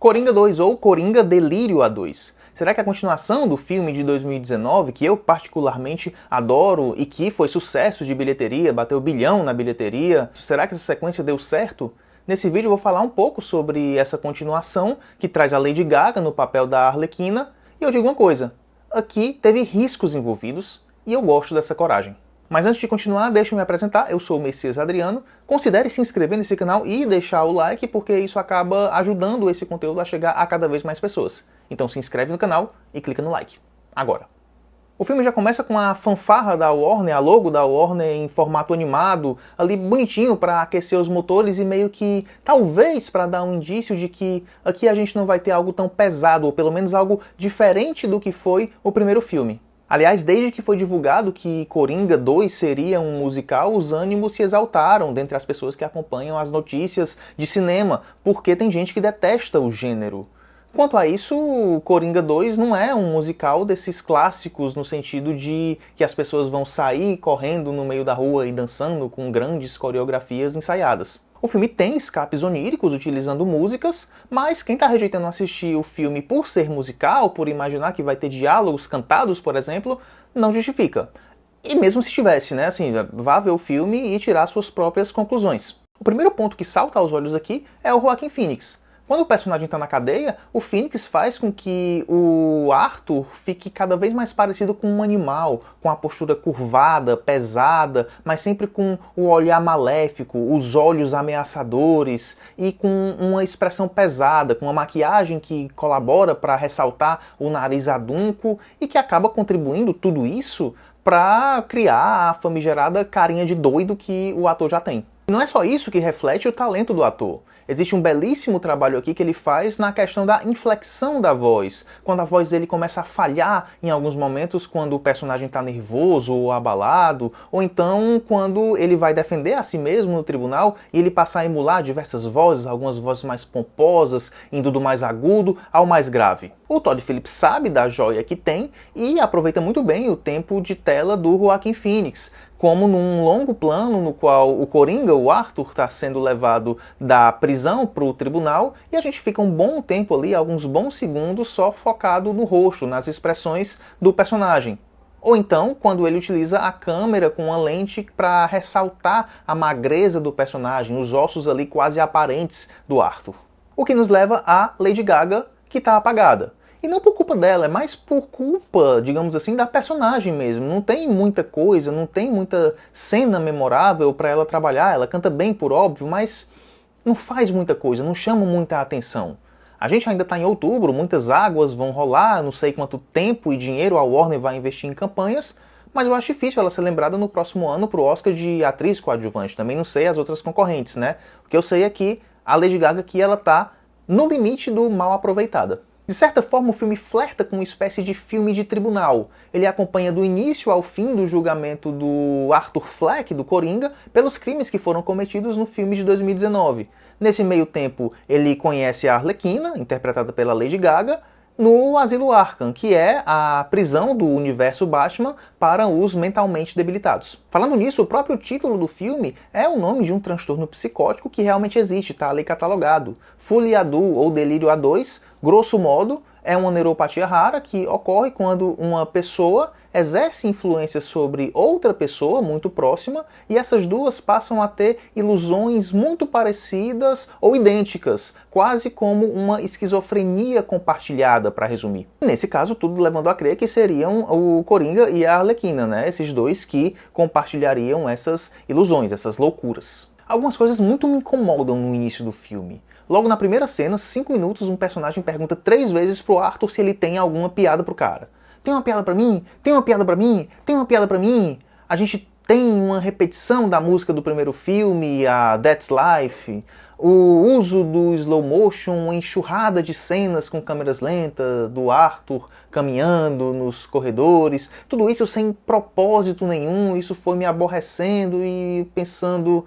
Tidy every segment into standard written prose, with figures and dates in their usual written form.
Coringa 2 ou Coringa Delírio A2. Será que a continuação do filme de 2019, que eu particularmente adoro e que foi sucesso de bilheteria, bateu bilhão na bilheteria, será que essa sequência deu certo? Nesse vídeo eu vou falar um pouco sobre essa continuação, que traz a Lady Gaga no papel da Arlequina, e eu digo uma coisa, aqui teve riscos envolvidos e eu gosto dessa coragem. Mas antes de continuar, deixa eu me apresentar, eu sou o Messias Adriano, considere se inscrever nesse canal e deixar o like, porque isso acaba ajudando esse conteúdo a chegar a cada vez mais pessoas. Então se inscreve no canal e clica no like. Agora. O filme já começa com a fanfarra da Warner, a logo da Warner em formato animado, ali bonitinho para aquecer os motores e meio que, talvez para dar um indício de que aqui a gente não vai ter algo tão pesado, ou pelo menos algo diferente do que foi o primeiro filme. Aliás, desde que foi divulgado que Coringa 2 seria um musical, os ânimos se exaltaram dentre as pessoas que acompanham as notícias de cinema, porque tem gente que detesta o gênero. Quanto a isso, Coringa 2 não é um musical desses clássicos no sentido de que as pessoas vão sair correndo no meio da rua e dançando com grandes coreografias ensaiadas. O filme tem escapes oníricos utilizando músicas, mas quem está rejeitando assistir o filme por ser musical, por imaginar que vai ter diálogos cantados, por exemplo, não justifica. E mesmo se tivesse, né, assim, vá ver o filme e tirar suas próprias conclusões. O primeiro ponto que salta aos olhos aqui é o Joaquin Phoenix. Quando o personagem está na cadeia, o Phoenix faz com que o Arthur fique cada vez mais parecido com um animal, com a postura curvada, pesada, mas sempre com o olhar maléfico, os olhos ameaçadores e com uma expressão pesada, com uma maquiagem que colabora para ressaltar o nariz adunco e que acaba contribuindo tudo isso para criar a famigerada carinha de doido que o ator já tem. Não é só isso que reflete o talento do ator. Existe um belíssimo trabalho aqui que ele faz na questão da inflexão da voz. Quando a voz dele começa a falhar em alguns momentos, quando o personagem está nervoso ou abalado, ou então quando ele vai defender a si mesmo no tribunal e ele passa a emular diversas vozes, algumas vozes mais pomposas, indo do mais agudo ao mais grave. O Todd Phillips sabe da joia que tem e aproveita muito bem o tempo de tela do Joaquin Phoenix, como num longo plano no qual o Coringa, o Arthur, está sendo levado da prisão para o tribunal e a gente fica um bom tempo ali, alguns bons segundos, só focado no rosto, nas expressões do personagem. Ou então, quando ele utiliza a câmera com uma lente para ressaltar a magreza do personagem, os ossos ali quase aparentes do Arthur. O que nos leva a Lady Gaga, que está apagada. E não por culpa dela, é mais por culpa, digamos assim, da personagem mesmo. Não tem muita coisa, não tem muita cena memorável para ela trabalhar. Ela canta bem, por óbvio, mas não faz muita coisa, não chama muita atenção. A gente ainda está em outubro, muitas águas vão rolar, não sei quanto tempo e dinheiro a Warner vai investir em campanhas, mas eu acho difícil ela ser lembrada no próximo ano para o Oscar de atriz coadjuvante. Também não sei as outras concorrentes, né? O que eu sei é que a Lady Gaga aqui ela está no limite do mal aproveitada. De certa forma, o filme flerta com uma espécie de filme de tribunal. Ele acompanha do início ao fim do julgamento do Arthur Fleck, do Coringa, pelos crimes que foram cometidos no filme de 2019. Nesse meio tempo, ele conhece a Arlequina, interpretada pela Lady Gaga, no Asilo Arkham, que é a prisão do universo Batman para os mentalmente debilitados. Falando nisso, o próprio título do filme é o nome de um transtorno psicótico que realmente existe, está ali catalogado. Folia A2 ou Delírio A2, grosso modo, é uma neuropatia rara que ocorre quando uma pessoa exerce influência sobre outra pessoa muito próxima e essas duas passam a ter ilusões muito parecidas ou idênticas, quase como uma esquizofrenia compartilhada, para resumir. Nesse caso, tudo levando a crer que seriam o Coringa e a Arlequina, né? Esses dois que compartilhariam essas ilusões, essas loucuras. Algumas coisas muito me incomodam no início do filme. Logo na primeira cena, 5 minutos, um personagem pergunta 3 vezes pro Arthur se ele tem alguma piada pro cara. Tem uma piada pra mim? Tem uma piada pra mim? Tem uma piada pra mim? A gente tem uma repetição da música do primeiro filme, a That's Life, o uso do slow motion, uma enxurrada de cenas com câmeras lentas, do Arthur caminhando nos corredores, tudo isso sem propósito nenhum, isso foi me aborrecendo e pensando...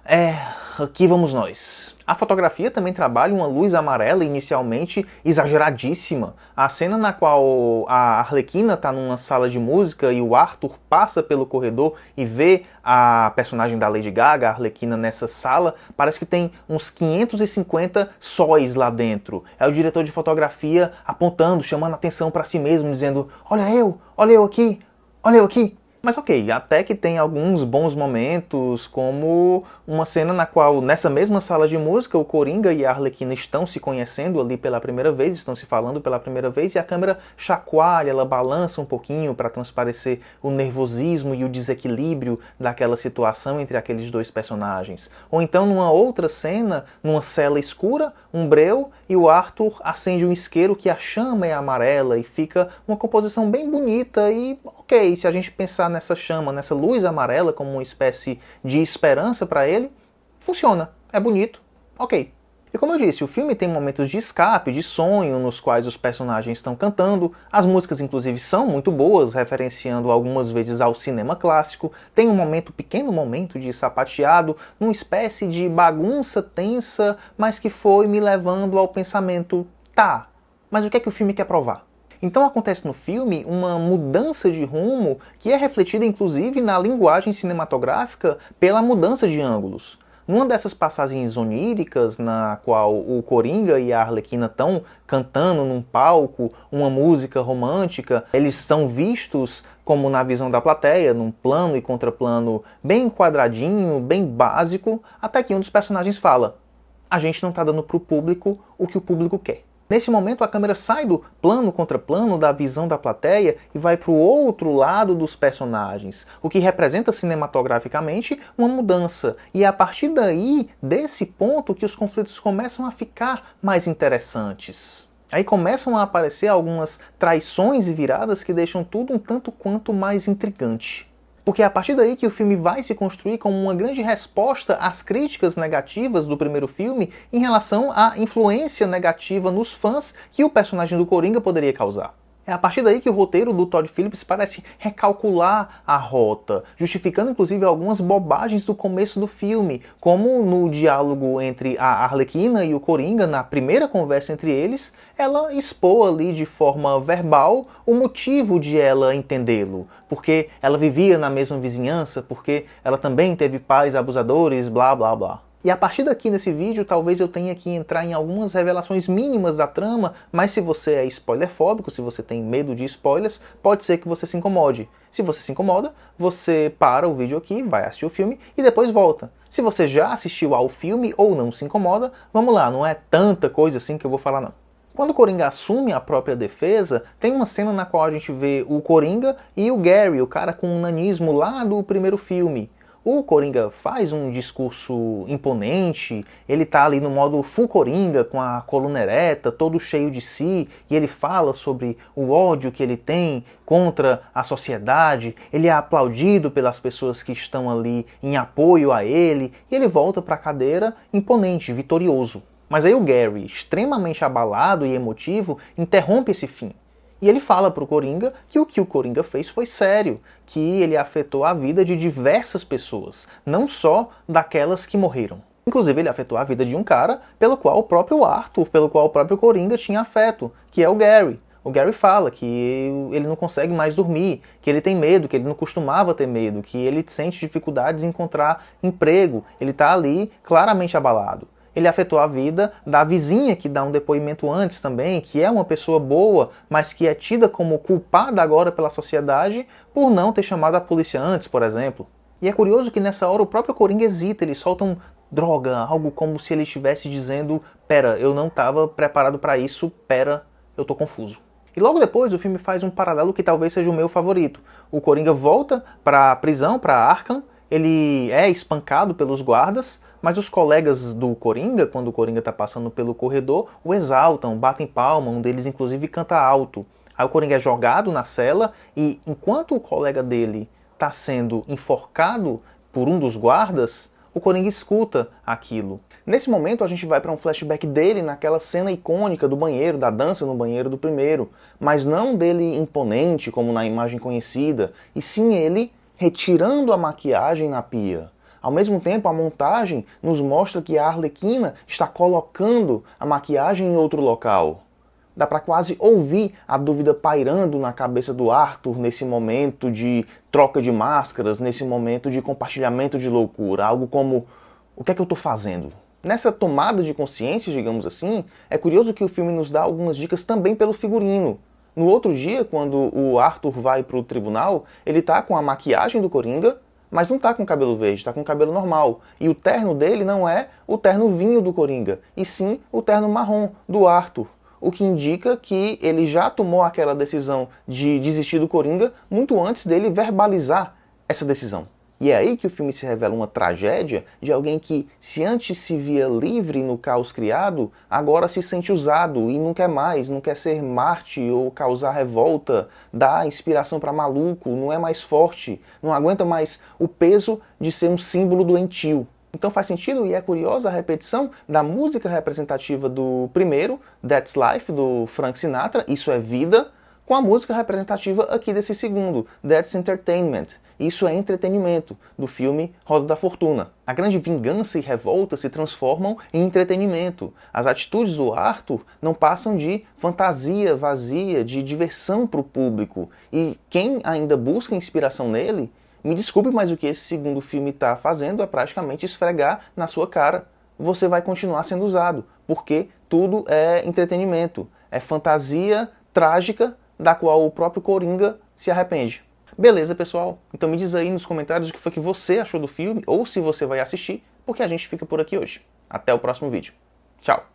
Aqui vamos nós. A fotografia também trabalha uma luz amarela inicialmente exageradíssima. A cena na qual a Arlequina está numa sala de música e o Arthur passa pelo corredor e vê a personagem da Lady Gaga, a Arlequina, nessa sala, parece que tem uns 550 sóis lá dentro. É o diretor de fotografia apontando, chamando a atenção para si mesmo, dizendo: olha eu aqui, olha eu aqui. Mas ok, até que tem alguns bons momentos, como uma cena na qual, nessa mesma sala de música, o Coringa e a Arlequina estão se conhecendo ali pela primeira vez, estão se falando pela primeira vez, e a câmera chacoalha, ela balança um pouquinho para transparecer o nervosismo e o desequilíbrio daquela situação entre aqueles dois personagens. Ou então, numa outra cena, numa cela escura, um breu, e o Arthur acende um isqueiro que a chama é amarela e fica uma composição bem bonita e ok, se a gente pensar nessa chama, nessa luz amarela como uma espécie de esperança para ele, funciona, é bonito, ok. E como eu disse, o filme tem momentos de escape, de sonho, nos quais os personagens estão cantando, as músicas inclusive são muito boas, referenciando algumas vezes ao cinema clássico, tem um pequeno momento de sapateado, numa espécie de bagunça tensa, mas que foi me levando ao pensamento, tá, mas o que é que o filme quer provar? Então acontece no filme uma mudança de rumo que é refletida inclusive na linguagem cinematográfica pela mudança de ângulos. Numa dessas passagens oníricas, na qual o Coringa e a Arlequina estão cantando num palco uma música romântica, eles estão vistos como na visão da plateia, num plano e contraplano bem quadradinho, bem básico, até que um dos personagens fala: a gente não está dando para o público o que o público quer. Nesse momento, a câmera sai do plano contra plano da visão da plateia e vai para o outro lado dos personagens, o que representa cinematograficamente uma mudança. E é a partir daí, desse ponto, que os conflitos começam a ficar mais interessantes. Aí começam a aparecer algumas traições e viradas que deixam tudo um tanto quanto mais intrigante. Porque é a partir daí que o filme vai se construir como uma grande resposta às críticas negativas do primeiro filme em relação à influência negativa nos fãs que o personagem do Coringa poderia causar. É a partir daí que o roteiro do Todd Phillips parece recalcular a rota, justificando inclusive algumas bobagens do começo do filme, como no diálogo entre a Arlequina e o Coringa, na primeira conversa entre eles, ela expôs ali de forma verbal o motivo de ela entendê-lo, porque ela vivia na mesma vizinhança, porque ela também teve pais abusadores, blá blá blá. E a partir daqui nesse vídeo, talvez eu tenha que entrar em algumas revelações mínimas da trama, mas se você é spoilerfóbico, se você tem medo de spoilers, pode ser que você se incomode. Se você se incomoda, você para o vídeo aqui, vai assistir o filme e depois volta. Se você já assistiu ao filme ou não se incomoda, vamos lá, não é tanta coisa assim que eu vou falar não. Quando o Coringa assume a própria defesa, tem uma cena na qual a gente vê o Coringa e o Gary, o cara com o nanismo lá do primeiro filme. O Coringa faz um discurso imponente, ele tá ali no modo full Coringa, com a coluna ereta, todo cheio de si, e ele fala sobre o ódio que ele tem contra a sociedade, ele é aplaudido pelas pessoas que estão ali em apoio a ele, e ele volta para a cadeira imponente, vitorioso. Mas aí o Gary, extremamente abalado e emotivo, interrompe esse fim. E ele fala para o Coringa que o Coringa fez foi sério, que ele afetou a vida de diversas pessoas, não só daquelas que morreram. Inclusive ele afetou a vida de um cara pelo qual o próprio Arthur, pelo qual o próprio Coringa tinha afeto, que é o Gary. O Gary fala que ele não consegue mais dormir, que ele tem medo, que ele não costumava ter medo, que ele sente dificuldades em encontrar emprego, ele está ali claramente abalado. Ele afetou a vida da vizinha que dá um depoimento antes também, que é uma pessoa boa, mas que é tida como culpada agora pela sociedade por não ter chamado a polícia antes, por exemplo. E é curioso que nessa hora o próprio Coringa hesita, ele solta um droga, algo como se ele estivesse dizendo: pera, eu não estava preparado para isso, pera, eu tô confuso. E logo depois o filme faz um paralelo que talvez seja o meu favorito. O Coringa volta para a prisão, para Arkham, ele é espancado pelos guardas, mas os colegas do Coringa, quando o Coringa está passando pelo corredor, o exaltam, batem palma, um deles inclusive canta alto. Aí o Coringa é jogado na cela e enquanto o colega dele está sendo enforcado por um dos guardas, o Coringa escuta aquilo. Nesse momento a gente vai para um flashback dele naquela cena icônica do banheiro, da dança no banheiro do primeiro, mas não dele imponente como na imagem conhecida, e sim ele retirando a maquiagem na pia. Ao mesmo tempo, a montagem nos mostra que a Arlequina está colocando a maquiagem em outro local. Dá para quase ouvir a dúvida pairando na cabeça do Arthur nesse momento de troca de máscaras, nesse momento de compartilhamento de loucura, algo como: o que é que eu estou fazendo? Nessa tomada de consciência, digamos assim, é curioso que o filme nos dá algumas dicas também pelo figurino. No outro dia, quando o Arthur vai para o tribunal, ele tá com a maquiagem do Coringa, mas não tá com cabelo verde, tá com cabelo normal. E o terno dele não é o terno vinho do Coringa, e sim o terno marrom do Arthur. O que indica que ele já tomou aquela decisão de desistir do Coringa muito antes dele verbalizar essa decisão. E é aí que o filme se revela uma tragédia de alguém que, se antes se via livre no caos criado, agora se sente usado e não quer mais, não quer ser Marte ou causar revolta, dar inspiração para maluco, não é mais forte, não aguenta mais o peso de ser um símbolo doentio. Então faz sentido e é curiosa a repetição da música representativa do primeiro, That's Life, do Frank Sinatra, Isso é Vida, com a música representativa aqui desse segundo, That's Entertainment, Isso é Entretenimento, do filme Roda da Fortuna. A grande vingança e revolta se transformam em entretenimento. As atitudes do Arthur não passam de fantasia vazia, de diversão para o público. E quem ainda busca inspiração nele, me desculpe, mas o que esse segundo filme está fazendo é praticamente esfregar na sua cara. Você vai continuar sendo usado, porque tudo é entretenimento. É fantasia trágica da qual o próprio Coringa se arrepende. Beleza, pessoal? Então me diz aí nos comentários o que foi que você achou do filme, ou se você vai assistir, porque a gente fica por aqui hoje. Até o próximo vídeo. Tchau!